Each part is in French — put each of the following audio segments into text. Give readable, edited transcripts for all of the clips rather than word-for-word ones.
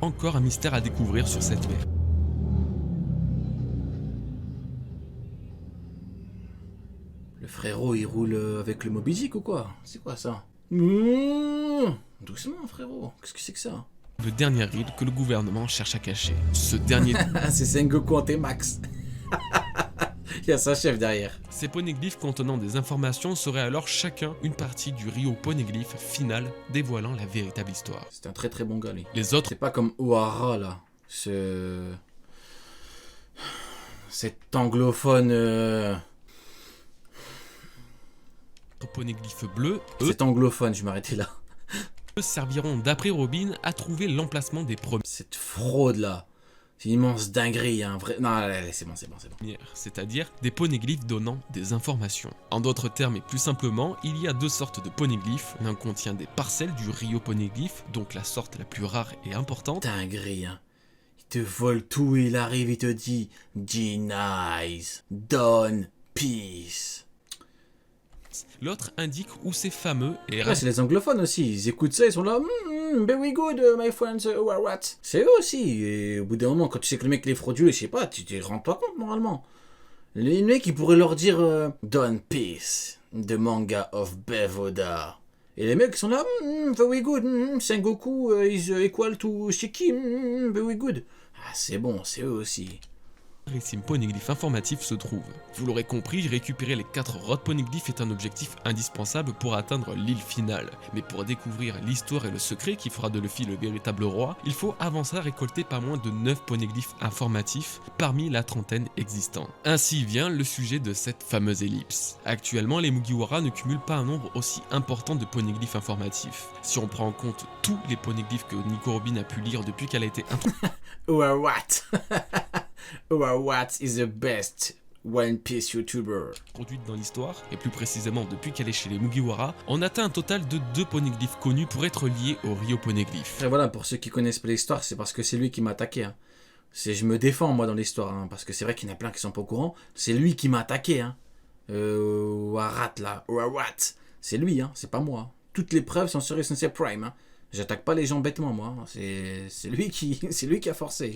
encore un mystère à découvrir sur cette mer. Le frérot, il roule avec le Moby Dick ou quoi? C'est quoi ça? Doucement, frérot. Qu'est-ce que c'est que ça? Le dernier rideau que le gouvernement cherche à cacher. Ce dernier... C'est Sengoku en T-Max. Il y a sa chef derrière. Ces poneglyphes contenant des informations seraient alors chacun une partie du Rio Poneglyph final dévoilant la véritable histoire. C'est un très très bon gars, lui. Les autres C'est pas comme Ohara, là. Cet anglophone... poneglyphes bleus, eux, Cet anglophone, je m'arrêtais là. serviront d'après Robin à trouver l'emplacement des Cette fraude-là. C'est une immense dinguerie, hein. Vrai... Non, allez, c'est bon. premières, c'est-à-dire des poneglyphes donnant des informations. En d'autres termes et plus simplement, il y a deux sortes de poneglyphes. L'un contient des parcelles du Rio Poneglyph, donc la sorte la plus rare et importante. Dinguerie, hein. Il te vole tout et il arrive, il te dit « G-Nice, Don Peace ». L'autre indique où ces fameux et Ouais, c'est les anglophones aussi, ils écoutent ça, ils sont là very good, my friends, what? C'est eux aussi, et au bout d'un moment, quand tu sais que le mec il est frauduleux, je sais pas, tu te rends pas compte normalement. Les mecs, ils pourraient leur dire Don Peace, the manga of Bevoda. Et les mecs ils sont là, very good, Sengoku is equal to Shiki, very good. Ah, c'est bon, c'est eux aussi. rarissime poneglyphe informatif se trouve. Vous l'aurez compris, récupérer les 4 Rod Poneglyphes est un objectif indispensable pour atteindre l'île finale. Mais pour découvrir l'histoire et le secret qui fera de Luffy le véritable roi, il faut avant ça récolter pas moins de 9 poneglyphes informatifs parmi la trentaine existants. Ainsi vient le sujet de cette fameuse ellipse. Actuellement, les Mugiwara ne cumulent pas un nombre aussi important de poneglyphes informatifs. Si on prend en compte tous les poneglyphes que Nico Robin a pu lire depuis qu'elle a été What? What is the best One Piece YouTuber? Produite dans l'histoire, et plus précisément depuis qu'elle est chez les Mugiwara, on atteint un total de 2 poneglyphes connus pour être liés au Rio Poneglyph. Et voilà, pour ceux qui connaissent pas l'histoire, c'est parce que c'est lui qui m'a attaqué. Hein. Je me défends moi dans l'histoire, hein, parce que c'est vrai qu'il y en a plein qui sont pas au courant. C'est lui qui m'a attaqué. Hein. Warat là, Warat. C'est lui, hein, c'est pas moi. Toutes les preuves sont sur SNC Prime. Hein. J'attaque pas les gens bêtement moi. C'est lui qui a forcé.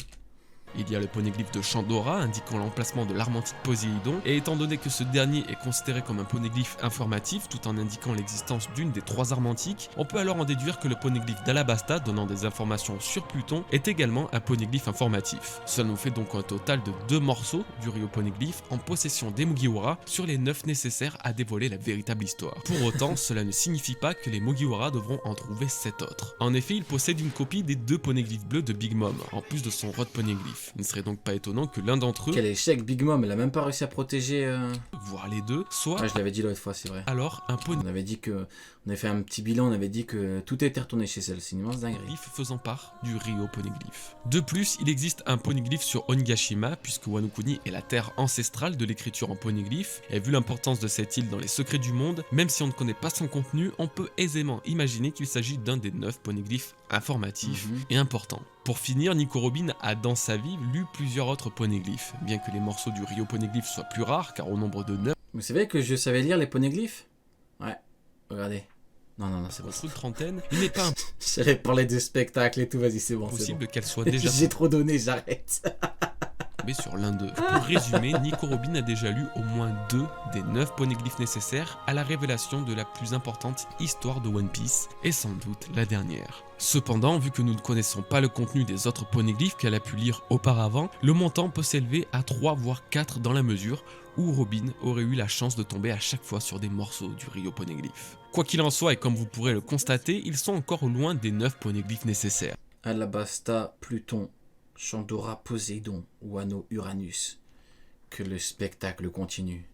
Il y a le poneglyphe de Chandora indiquant l'emplacement de l'armantique Poséidon, et étant donné que ce dernier est considéré comme un poneglyphe informatif tout en indiquant l'existence d'une des 3 armantiques, on peut alors en déduire que le poneglyphe d'Alabasta donnant des informations sur Pluton est également un poneglyphe informatif. Cela nous fait donc un total de 2 morceaux du Rio Poneglyph en possession des Mugiwara sur les 9 nécessaires à dévoiler la véritable histoire. Pour autant, cela ne signifie pas que les Mugiwara devront en trouver 7 autres. En effet, il possède une copie des 2 poneglyphes bleus de Big Mom, en plus de son Rod Poneglyph. Il ne serait donc pas étonnant que l'un d'entre eux, Quel échec, Big Mom, elle a même pas réussi à protéger. voire les deux, soit Ouais, je l'avais dit l'autre fois, c'est vrai. alors un On avait dit que. On avait fait un petit bilan, on avait dit que tout était retourné chez elle. C'est une immense dinguerie. poneglyphe faisant part du Rio Poneglyph. De plus, il existe un poneglyphe sur Onigashima, puisque Wano Kuni est la terre ancestrale de l'écriture en poneglyphe, et vu l'importance de cette île dans les secrets du monde, même si on ne connaît pas son contenu, on peut aisément imaginer qu'il s'agit d'un des 9 poneglyphes informatifs et importants. Pour finir, Nico Robin a dans sa vie lu plusieurs autres poneglyphes, bien que les morceaux du Rio Poneglyph soient plus rares, car au nombre de 9, Vous savez que je savais lire les poneglyphes? Ouais, regardez. Non, c'est pas ça. sur une trentaine, il n'est pas J'allais parler de spectacle et tout, vas-y, c'est bon. impossible qu'elles soient C'est bon. déjà J'ai trop donné, j'arrête. tombées sur l'un d'eux. Pour résumer, Nico Robin a déjà lu au moins 2 des 9 poneglyphes nécessaires à la révélation de la plus importante histoire de One Piece, et sans doute la dernière. Cependant, vu que nous ne connaissons pas le contenu des autres poneglyphes qu'elle a pu lire auparavant, le montant peut s'élever à 3 voire 4 dans la mesure où Robin aurait eu la chance de tomber à chaque fois sur des morceaux du Rio Poneglyph. Quoi qu'il en soit, et comme vous pourrez le constater, ils sont encore loin des 9 poneglyphes nécessaires. Alabasta, Pluton, Chandora, Poséidon, Wano, Uranus. Que le spectacle continue.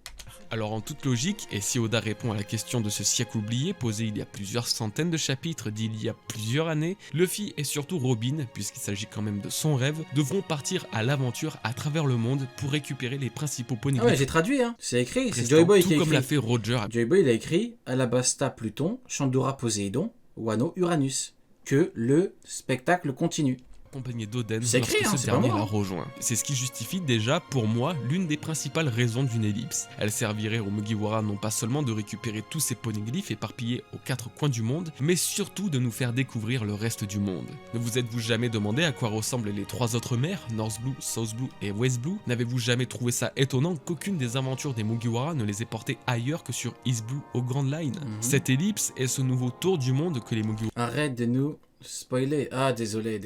Alors en toute logique, et si Oda répond à la question de ce siècle oublié posée il y a plusieurs centaines de chapitres d'il y a plusieurs années, Luffy et surtout Robin, puisqu'il s'agit quand même de son rêve, devront partir à l'aventure à travers le monde pour récupérer les principaux Ah poneglyphes. ouais, j'ai traduit, hein. C'est écrit, c'est restants, Joy Boy tout qui a comme l'a écrit. fait Roger. Joy Boy, il a écrit Alabasta, Pluton, Chandora, Poséidon, Wano, Uranus. Que le spectacle continue. accompagné d'Oden C'est lorsque écrit, hein, ce c'est pas dernier moi, la hein. rejoint. C'est ce qui justifie déjà, pour moi, l'une des principales raisons d'une ellipse. Elle servirait aux Mugiwara non pas seulement de récupérer tous ces poneglyphes éparpillés aux 4 coins du monde, mais surtout de nous faire découvrir le reste du monde. Ne vous êtes-vous jamais demandé à quoi ressemblent les 3 autres mers, North Blue, South Blue et West Blue? N'avez-vous jamais trouvé ça étonnant qu'aucune des aventures des Mugiwara ne les ait portées ailleurs que sur East Blue au Grand Line? Cette ellipse est ce nouveau tour du monde que les Mugiwara Arrête de nous spoiler. Ah, désolé.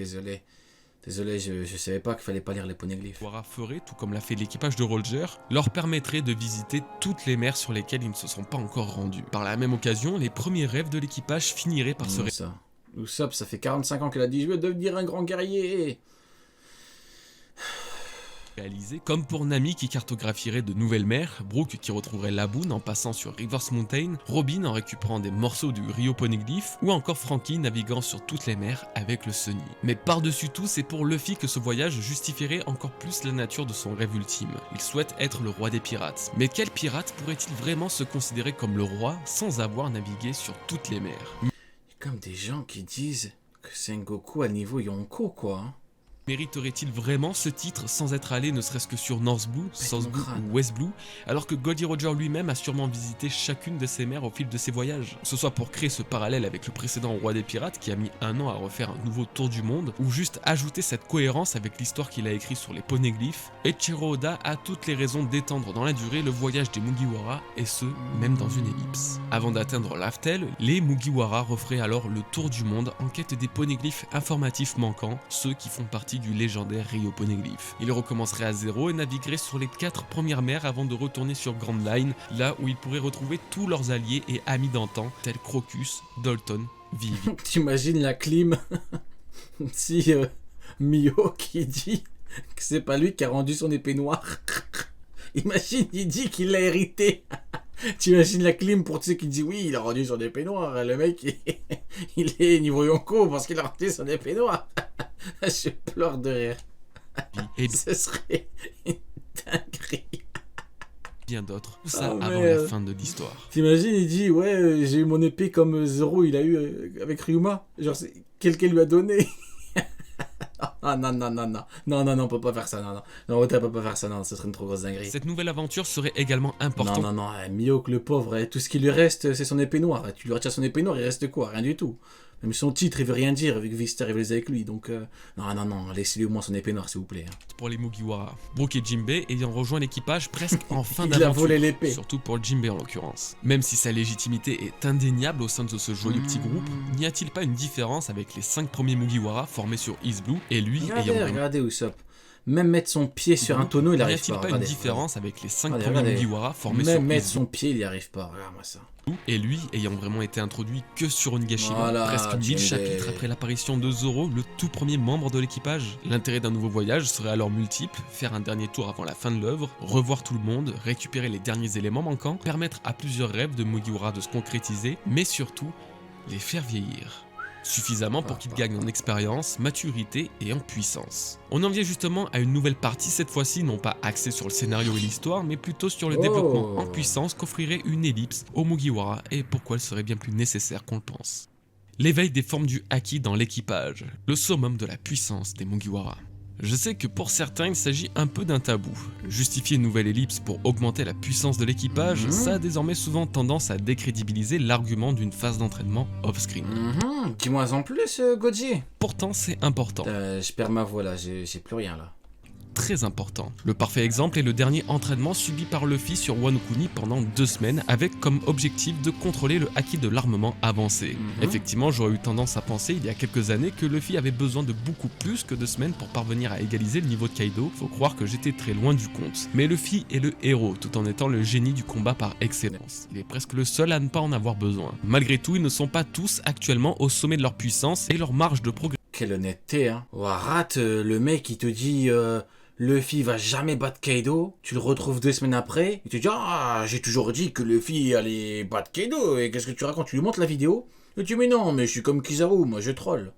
Désolé, je savais pas qu'il fallait pas lire les poneglyphes. ferait, tout comme l'a fait l'équipage de Roger, leur permettrait de visiter toutes les mers sur lesquelles ils ne se sont pas encore rendus. Par la même occasion, les premiers rêves de l'équipage finiraient par se Ça. Usopp, ça fait 45 ans qu'elle a dit je veux devenir un grand guerrier. réaliser, comme pour Nami qui cartographierait de nouvelles mers, Brook qui retrouverait Laboon en passant sur Rivers Mountain, Robin en récupérant des morceaux du Rio Poneglyph, ou encore Franky naviguant sur toutes les mers avec le Sunny. Mais par-dessus tout, c'est pour Luffy que ce voyage justifierait encore plus la nature de son rêve ultime. Il souhaite être le roi des pirates. Mais quel pirate pourrait-il vraiment se considérer comme le roi sans avoir navigué sur toutes les mers? Il y a comme des gens qui disent que Sengoku a niveau Yonko, quoi. Hein. Mériterait-il vraiment ce titre sans être allé ne serait-ce que sur North Blue, South Blue ou West Blue, alors que Goldie Roger lui-même a sûrement visité chacune de ces mers au fil de ses voyages? Que ce soit pour créer ce parallèle avec le précédent roi des pirates qui a mis 1 an à refaire un nouveau tour du monde, ou juste ajouter cette cohérence avec l'histoire qu'il a écrite sur les poneglyphes, Eiichiro Oda a toutes les raisons d'étendre dans la durée le voyage des Mugiwara, et ce, même dans une ellipse. Avant d'atteindre Laftel, les Mugiwara referaient alors le tour du monde en quête des poneglyphes informatifs manquants, ceux qui font partie du légendaire Rio Poneglyph. Il recommencerait à zéro et naviguerait sur les 4 premières mers avant de retourner sur Grand Line, là où il pourrait retrouver tous leurs alliés et amis d'antan, tels Crocus, Dalton, Vivi. T'imagines la clim si Mio qui dit que c'est pas lui qui a rendu son épée noire. Imagine, il dit qu'il l'a hérité. T'imagines la clim pour ceux qui dit oui, il a rendu son épée noire. Le mec, il est niveau Yonko parce qu'il a rendu son épée noire. Je pleure de rire. Et Ce serait une dinguerie. bien d'autres, tout ça Oh, avant mais, la fin de l'histoire. T'imagines, il dit ouais, j'ai eu mon épée comme Zoro il a eu avec Ryuma. Genre, c'est quelqu'un lui a donné. Ah non, on peut pas faire ça, non, Oda peut pas faire ça, non, ce serait une trop grosse dinguerie. Cette nouvelle aventure serait également importante. Non, Mihawk le pauvre, tout ce qui lui reste, c'est son épée noire. Tu lui retires son épée noire, il reste quoi? Rien du tout. Même son titre, il veut rien dire, vu que Vista rivalise avec lui, donc... Non, laissez-lui au moins son épée noire, s'il vous plaît. Pour les Mugiwara. Brook et Jinbei ayant rejoint l'équipage presque en fin Il a d'aventure. volé l'épée. Surtout pour Jinbei en l'occurrence. Même si sa légitimité est indéniable au sein de ce joyeux petit groupe, n'y a-t-il pas une différence avec les 5 premiers Mugiwara formés sur East Blue et lui ayant... Regardez Usopp. Même mettre son pied sur un tonneau, il N'y arrive a-t-il pas. pas une différence avec les 5 premiers regardez. Mugiwara formés sur Même mettre East son pied, il y arrive pas. Regarde-moi ça. Blue et lui ayant vraiment été introduit que sur Onigashima, Voilà, presque 1000 Jinbei. chapitres après l'apparition de Zoro, le tout premier membre de l'équipage. L'intérêt d'un nouveau voyage serait alors multiple, faire un dernier tour avant la fin de l'œuvre, revoir tout le monde, récupérer les derniers éléments manquants, permettre à plusieurs rêves de Mugiwara de se concrétiser, mais surtout, les faire vieillir. Suffisamment pour qu'ils gagnent en expérience, maturité et en puissance. On en vient justement à une nouvelle partie, cette fois-ci non pas axée sur le scénario et l'histoire, mais plutôt sur le développement en puissance qu'offrirait une ellipse aux Mugiwara et pourquoi elle serait bien plus nécessaire qu'on le pense. L'éveil des formes du Haki dans l'équipage, le summum de la puissance des Mugiwara. Je sais que pour certains il s'agit un peu d'un tabou. Justifier une nouvelle ellipse pour augmenter la puissance de l'équipage, ça a désormais souvent tendance à décrédibiliser l'argument d'une phase d'entraînement off-screen. Dis-moi en plus, Goji. Pourtant c'est important. Je perds ma voix là, j'ai plus rien là. Très important. Le parfait exemple est le dernier entraînement subi par Luffy sur Wano Kuni pendant 2 semaines avec comme objectif de contrôler le haki de l'armement avancé. Effectivement, j'aurais eu tendance à penser il y a quelques années que Luffy avait besoin de beaucoup plus que 2 semaines pour parvenir à égaliser le niveau de Kaido, faut croire que j'étais très loin du compte. Mais Luffy est le héros tout en étant le génie du combat par excellence. Il est presque le seul à ne pas en avoir besoin. Malgré tout, ils ne sont pas tous actuellement au sommet de leur puissance et leur marge de progrès. Quelle honnêteté, hein. Ouah, le mec qui te dit... Luffy va jamais battre Kaido, tu le retrouves 2 semaines après, il te dit ah j'ai toujours dit que Luffy allait battre Kaido et qu'est-ce que tu racontes, tu lui montres la vidéo, et tu dis mais non mais je suis comme Kizaru, moi je troll.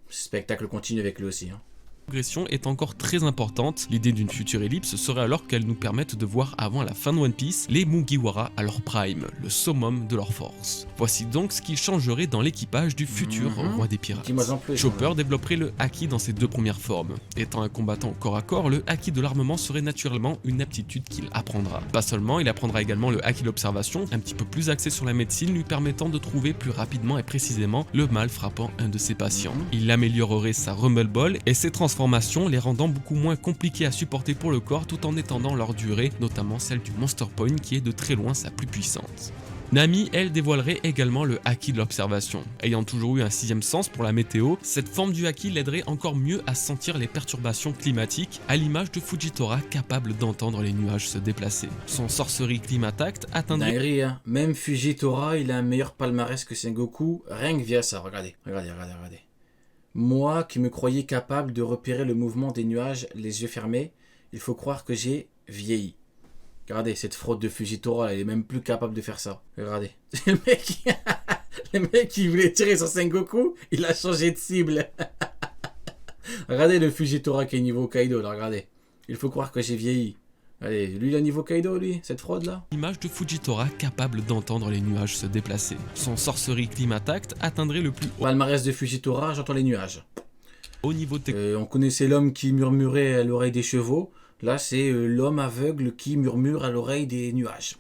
Spectacle continue avec lui aussi. Hein. progression est encore très importante. L'idée d'une future ellipse serait alors qu'elle nous permette de voir avant la fin de One Piece les Mugiwara à leur prime, le summum de leur force. Voici donc ce qui changerait dans l'équipage du futur roi des pirates. Dis-moi en plus. Chopper développerait le haki dans ses deux premières formes. Étant un combattant au corps à corps, le haki de l'armement serait naturellement une aptitude qu'il apprendra. Pas seulement, il apprendra également le haki de l'observation, un petit peu plus axé sur la médecine, lui permettant de trouver plus rapidement et précisément le mal frappant un de ses patients. Il améliorerait sa Rumble Ball et ses transformations, les rendant beaucoup moins compliquées à supporter pour le corps tout en étendant leur durée, notamment celle du Monster Point qui est de très loin sa plus puissante. Nami, elle, dévoilerait également le haki de l'observation. Ayant toujours eu un sixième sens pour la météo, cette forme du haki l'aiderait encore mieux à sentir les perturbations climatiques, à l'image de Fujitora capable d'entendre les nuages se déplacer. Son sorcerie Climatact atteindrait... Dinguerie, hein. Même Fujitora, il a un meilleur palmarès que Sengoku, rien que via ça, regardez. Moi qui me croyais capable de repérer le mouvement des nuages les yeux fermés, il faut croire que j'ai vieilli. Regardez, cette fraude de Fujitora, il est même plus capable de faire ça. Regardez. Le mec qui voulait tirer sur Sengoku, il a changé de cible. Regardez le Fujitora qui est niveau Kaido, là, regardez. Il faut croire que j'ai vieilli. Allez, lui, il a niveau Kaido, lui, cette fraude-là. L'image de Fujitora capable d'entendre les nuages se déplacer. Son sorcerie Climatact atteindrait le plus haut... Palmarès de Fujitora, j'entends les nuages. Au niveau on connaissait l'homme qui murmurait à l'oreille des chevaux. Là, c'est l'homme aveugle qui murmure à l'oreille des nuages.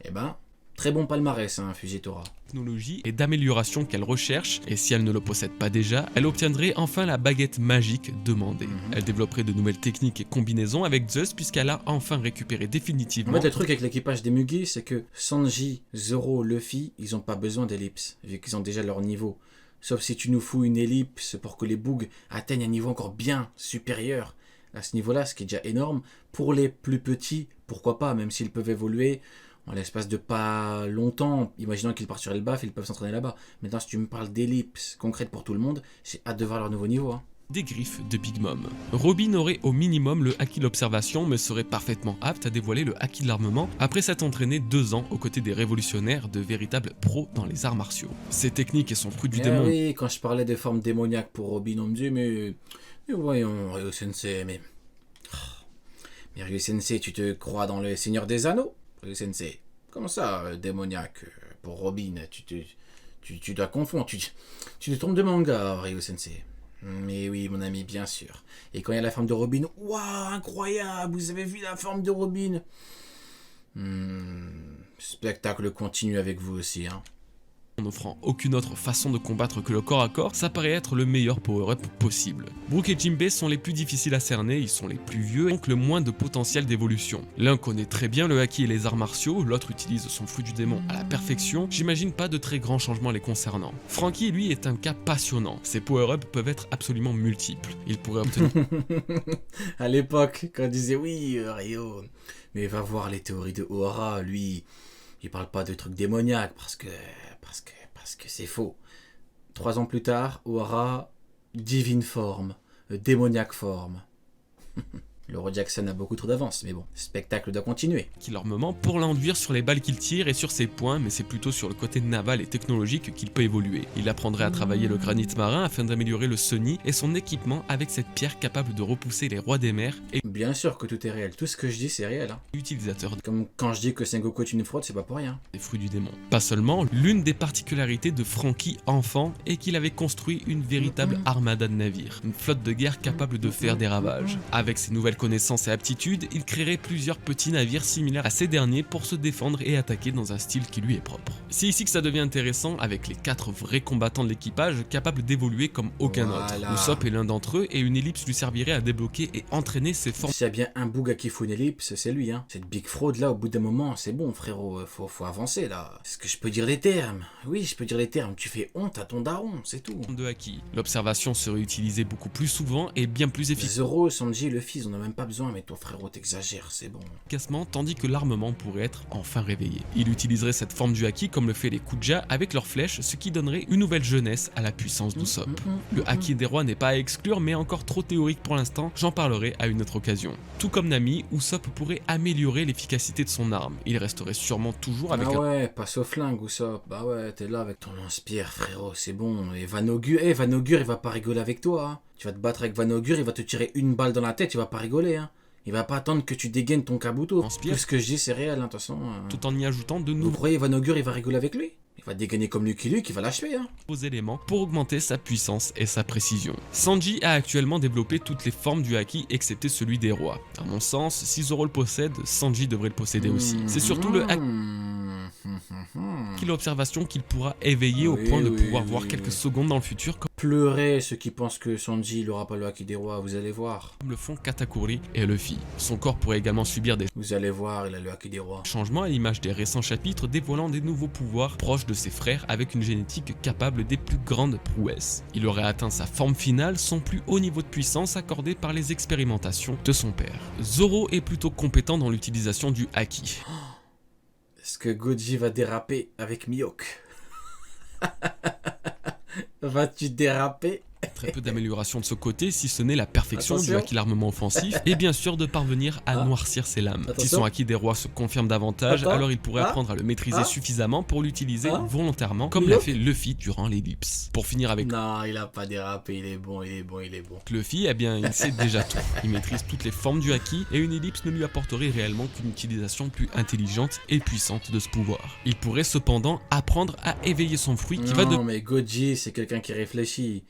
Eh ben, très bon palmarès, hein, Fujitora. Technologie et d'amélioration qu'elle recherche, et si elle ne le possède pas déjà, elle obtiendrait enfin la baguette magique demandée. Elle développerait de nouvelles techniques et combinaisons avec Zeus puisqu'elle a enfin récupéré définitivement... En fait, le truc avec l'équipage des Mugi, c'est que Sanji, Zoro, Luffy, ils ont pas besoin d'ellipse, vu qu'ils ont déjà leur niveau. Sauf si tu nous fous une ellipse pour que les Boogs atteignent un niveau encore bien supérieur à ce niveau-là, ce qui est déjà énorme. Pour les plus petits, pourquoi pas, même s'ils peuvent évoluer en l'espace de pas longtemps. Imaginons qu'ils partent sur Elbaf, ils peuvent s'entraîner là-bas. Maintenant, si tu me parles d'ellipses concrètes pour tout le monde, j'ai hâte de voir leur nouveau niveau. Hein. Des griffes de Big Mom. Robin aurait au minimum le haki de l'observation, mais serait parfaitement apte à dévoiler le haki de l'armement après s'être entraîné 2 ans aux côtés des révolutionnaires, de véritables pros dans les arts martiaux. Ses techniques et son fruit du démon... Oui, quand je parlais de forme démoniaque pour Robin, on me dit, mais voyons, Ryo-sensei, mais Ryo-sensei, tu te crois dans le Seigneur des Anneaux, Ryo-sensei? Comment ça, démoniaque pour Robin? Tu dois confondre, tu te trompes de manga, Ryo-sensei. Mais oui, mon ami, bien sûr. Et quand il y a la forme de Robin, waouh, incroyable, vous avez vu la forme de Robin? Spectacle continue avec vous aussi, hein. En n'offrant aucune autre façon de combattre que le corps à corps, ça paraît être le meilleur power-up possible. Brook et Jinbei sont les plus difficiles à cerner, ils sont les plus vieux et donc le moins de potentiel d'évolution. L'un connaît très bien le haki et les arts martiaux, l'autre utilise son fruit du démon à la perfection, j'imagine pas de très grands changements les concernant. Franky, lui, est un cas passionnant, ses power-ups peuvent être absolument multiples. Il pourrait obtenir... À l'époque, quand on disait oui, Ryo, mais va voir les théories de Ohara, lui, il parle pas de trucs démoniaques parce que c'est faux. 3 ans plus tard, Ohara, divine forme, démoniaque forme. L'Euro Jackson a beaucoup trop d'avance, mais bon, le spectacle doit continuer. L'armement pour l'enduire sur les balles qu'il tire et sur ses poings, mais c'est plutôt sur le côté naval et technologique qu'il peut évoluer. Il apprendrait à travailler le granit marin afin d'améliorer le Sunny et son équipement avec cette pierre capable de repousser les rois des mers et... Bien sûr que tout est réel, tout ce que je dis c'est réel. Hein. Utilisateur comme quand je dis que Sengoku est une fraude, c'est pas pour rien. Des fruits du démon. Pas seulement, l'une des particularités de Franky enfant est qu'il avait construit une véritable armada de navires, une flotte de guerre capable de faire des ravages. Avec ses nouvelles connaissances et aptitudes, il créerait plusieurs petits navires similaires à ces derniers pour se défendre et attaquer dans un style qui lui est propre. C'est ici que ça devient intéressant avec les 4 vrais combattants de l'équipage capables d'évoluer comme aucun autre. Usopp est l'un d'entre eux et une ellipse lui servirait à débloquer et entraîner ses formes. S'il y a bien un boug à qui faut une ellipse, c'est lui. Hein. Cette big fraude là, au bout d'un moment, c'est bon frérot, faut avancer là. Est-ce que je peux dire les termes? Oui, je peux dire les termes. Tu fais honte à ton daron, c'est tout. De haki. L'observation serait utilisée beaucoup plus souvent et bien plus efficace. Zoro, Sanji, Luffy, ils en ont même pas besoin, mais ton frérot t'exagère, c'est bon. Efficacement, tandis que l'armement pourrait être enfin réveillé. Il utiliserait cette forme du haki comme le fait les Kuja avec leurs flèches, ce qui donnerait une nouvelle jeunesse à la puissance d'Usopp. Le haki des rois n'est pas à exclure, mais encore trop théorique pour l'instant, j'en parlerai à une autre occasion. Tout comme Nami, Usopp pourrait améliorer l'efficacité de son arme. Il resterait sûrement toujours avec ouais, passe au flingue Usopp. Bah ouais, t'es là avec ton lance-pierre frérot, c'est bon. Et Van Augur, il va pas rigoler avec toi. Hein. Tu vas te battre avec Vanaugure, il va te tirer une balle dans la tête, il va pas rigoler, hein. Il va pas attendre que tu dégaines ton Kabuto. Tout ce que je dis, c'est réel, hein, de toute façon. Tout en y ajoutant de Vous nouveaux croyez Vanaugure, il va rigoler avec lui? Il va dégainer comme Lucky Luke, il va l'achever, hein. éléments pour augmenter sa puissance et sa précision. Sanji a actuellement développé toutes les formes du haki excepté celui des rois. À mon sens, si Zoro le possède, Sanji devrait le posséder aussi. C'est surtout le haki l'observation qu'il pourra éveiller au point de pouvoir voir quelques secondes dans le futur Pleurez ceux qui pensent que Sanji il aura pas le haki des rois, vous allez voir. comme le font Katakuri et Luffy. Son corps pourrait également subir des Vous allez voir, il a le haki des rois. changements à l'image des récents chapitres dévoilant des nouveaux pouvoirs proches de ses frères avec une génétique capable des plus grandes prouesses. Il aurait atteint sa forme finale, son plus haut niveau de puissance accordé par les expérimentations de son père. Zoro est plutôt compétent dans l'utilisation du haki. Est-ce que Goji va déraper avec Mihawk? Vas-tu déraper? Très peu d'amélioration de ce côté, si ce n'est la perfection du Attention. haki l'armement offensif, et bien sûr de parvenir à noircir ses lames. Si Attention. son haki des rois se confirme davantage, Attends. alors il pourrait apprendre à le maîtriser suffisamment pour l'utiliser volontairement, comme l'a fait Luffy durant l'ellipse. Pour finir avec Non, il a pas dérapé, il est bon, il est bon, il est bon. Luffy, eh bien, il sait déjà tout. Il maîtrise toutes les formes du haki, et une ellipse ne lui apporterait réellement qu'une utilisation plus intelligente et puissante de ce pouvoir. Il pourrait cependant apprendre à éveiller son fruit qui va Non, mais Goji, c'est quelqu'un qui réfléchit.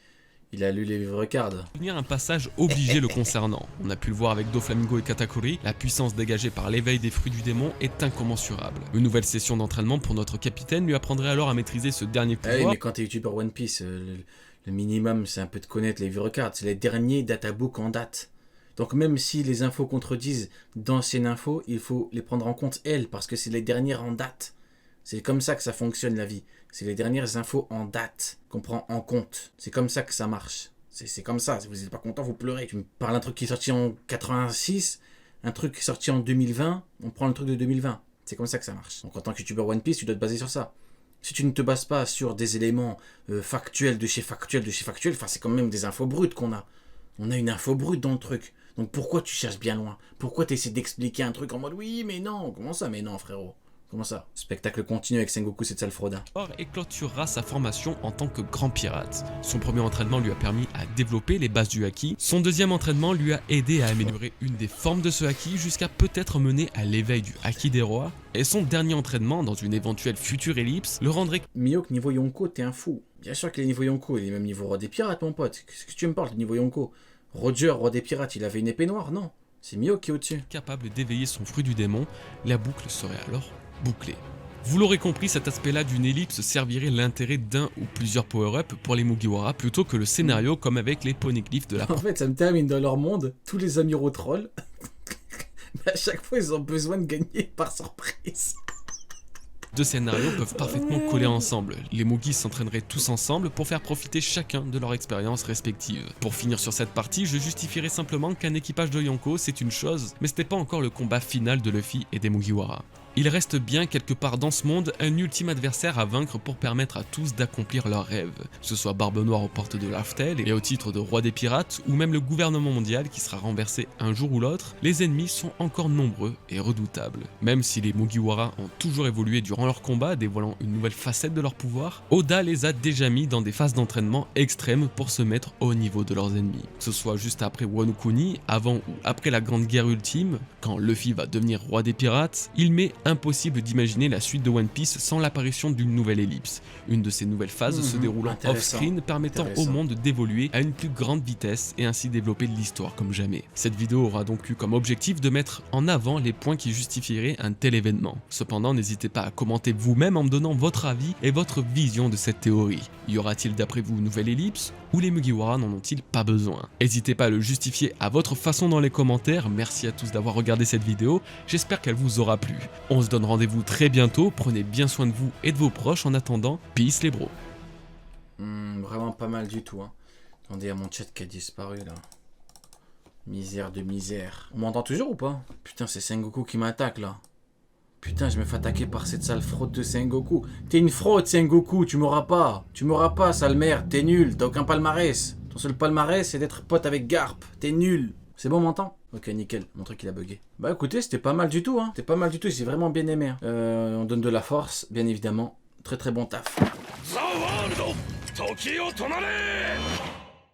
Il a lu les livres cards. devenir un passage obligé le concernant. On a pu le voir avec Doflamingo et Katakuri, la puissance dégagée par l'éveil des fruits du démon est incommensurable. Une nouvelle session d'entraînement pour notre capitaine lui apprendrait alors à maîtriser ce dernier Ah oui, pouvoir. mais quand t'es youtubeur One Piece, le minimum, c'est un peu de connaître les livres cards. C'est les derniers databooks en date. Donc même si les infos contredisent d'anciennes infos, il faut les prendre en compte, elles, parce que c'est les dernières en date. C'est comme ça que ça fonctionne la vie. C'est les dernières infos en date qu'on prend en compte. C'est comme ça que ça marche. C'est comme ça. Si vous n'êtes pas content, vous pleurez. Tu me parles d'un truc qui est sorti en 86, un truc qui est sorti en 2020, on prend le truc de 2020. C'est comme ça que ça marche. Donc en tant que youtubeur One Piece, tu dois te baser sur ça. Si tu ne te bases pas sur des éléments factuels de chez factuels, enfin c'est quand même des infos brutes qu'on a. On a une info brute dans le truc. Donc pourquoi tu cherches bien loin? Pourquoi tu essaies d'expliquer un truc en mode oui mais non? Comment ça mais non frérot? Comment ça? Spectacle continu avec Sengoku, cette sale fraude. Et clôturera sa formation en tant que grand pirate. Son premier entraînement lui a permis à développer les bases du haki. Son deuxième entraînement lui a aidé à améliorer une des formes de ce haki jusqu'à peut-être mener à l'éveil du haki des rois. Et son dernier entraînement dans une éventuelle future ellipse le rendrait Mihawk niveau Yonko, t'es un fou. Bien sûr qu'il est niveau Yonko, il est même niveau roi des pirates mon pote. Qu'est-ce que tu me parles de niveau Yonko? Roger, roi des pirates, il avait une épée noire? Non. C'est Mihawk qui est au-dessus. capable d'éveiller son fruit du démon. La boucle serait alors bouclée. Vous l'aurez compris, cet aspect-là d'une ellipse servirait l'intérêt d'un ou plusieurs power-up pour les Mugiwara plutôt que le scénario comme avec les poneglyphs de la En fait, ça me termine dans leur monde, tous les amiraux trolls. Mais à chaque fois, ils ont besoin de gagner par surprise. deux scénarios peuvent parfaitement coller ensemble. Les Mugis s'entraîneraient tous ensemble pour faire profiter chacun de leur expérience respective. Pour finir sur cette partie, je justifierai simplement qu'un équipage de Yonko c'est une chose, mais c'était pas encore le combat final de Luffy et des Mugiwara. Il reste bien quelque part dans ce monde un ultime adversaire à vaincre pour permettre à tous d'accomplir leurs rêves. Que ce soit Barbe Noire aux portes de Laugh-Tale et au titre de roi des pirates, ou même le gouvernement mondial qui sera renversé un jour ou l'autre, les ennemis sont encore nombreux et redoutables. Même si les Mugiwara ont toujours évolué durant leur combat, dévoilant une nouvelle facette de leur pouvoir, Oda les a déjà mis dans des phases d'entraînement extrêmes pour se mettre au niveau de leurs ennemis. Que ce soit juste après Wano Kuni, avant ou après la Grande Guerre Ultime, quand Luffy va devenir roi des pirates, il met impossible d'imaginer la suite de One Piece sans l'apparition d'une nouvelle ellipse. Une de ces nouvelles phases se déroulant intéressant. off-screen permettant au monde d'évoluer à une plus grande vitesse et ainsi développer de l'histoire comme jamais. Cette vidéo aura donc eu comme objectif de mettre en avant les points qui justifieraient un tel événement. Cependant, n'hésitez pas à commenter vous-même en me donnant votre avis et votre vision de cette théorie. Y aura-t-il d'après vous une nouvelle ellipse ou les Mugiwara n'en ont-ils pas besoin? N'hésitez pas à le justifier à votre façon dans les commentaires. Merci à tous d'avoir regardé cette vidéo, j'espère qu'elle vous aura plu. On se donne rendez-vous très bientôt, prenez bien soin de vous et de vos proches en attendant, peace les bros. Vraiment pas mal du tout. Hein. Attendez, il y a mon chat qui a disparu là. Misère de misère. On m'entend toujours ou pas? Putain, c'est Sengoku qui m'attaque là. Putain, je me fais attaquer par cette sale fraude de Sengoku. T'es une fraude, Sengoku, tu m'auras pas. Tu m'auras pas, sale merde, t'es nul, t'as aucun palmarès. Ton seul palmarès, c'est d'être pote avec Garp. T'es nul. C'est bon, on m'entend? Ok, nickel. Mon truc, il a bugué. Bah écoutez, c'était pas mal du tout, hein. C'était pas mal du tout, j'ai vraiment bien aimé. Hein. On donne de la force, bien évidemment. Très très bon taf.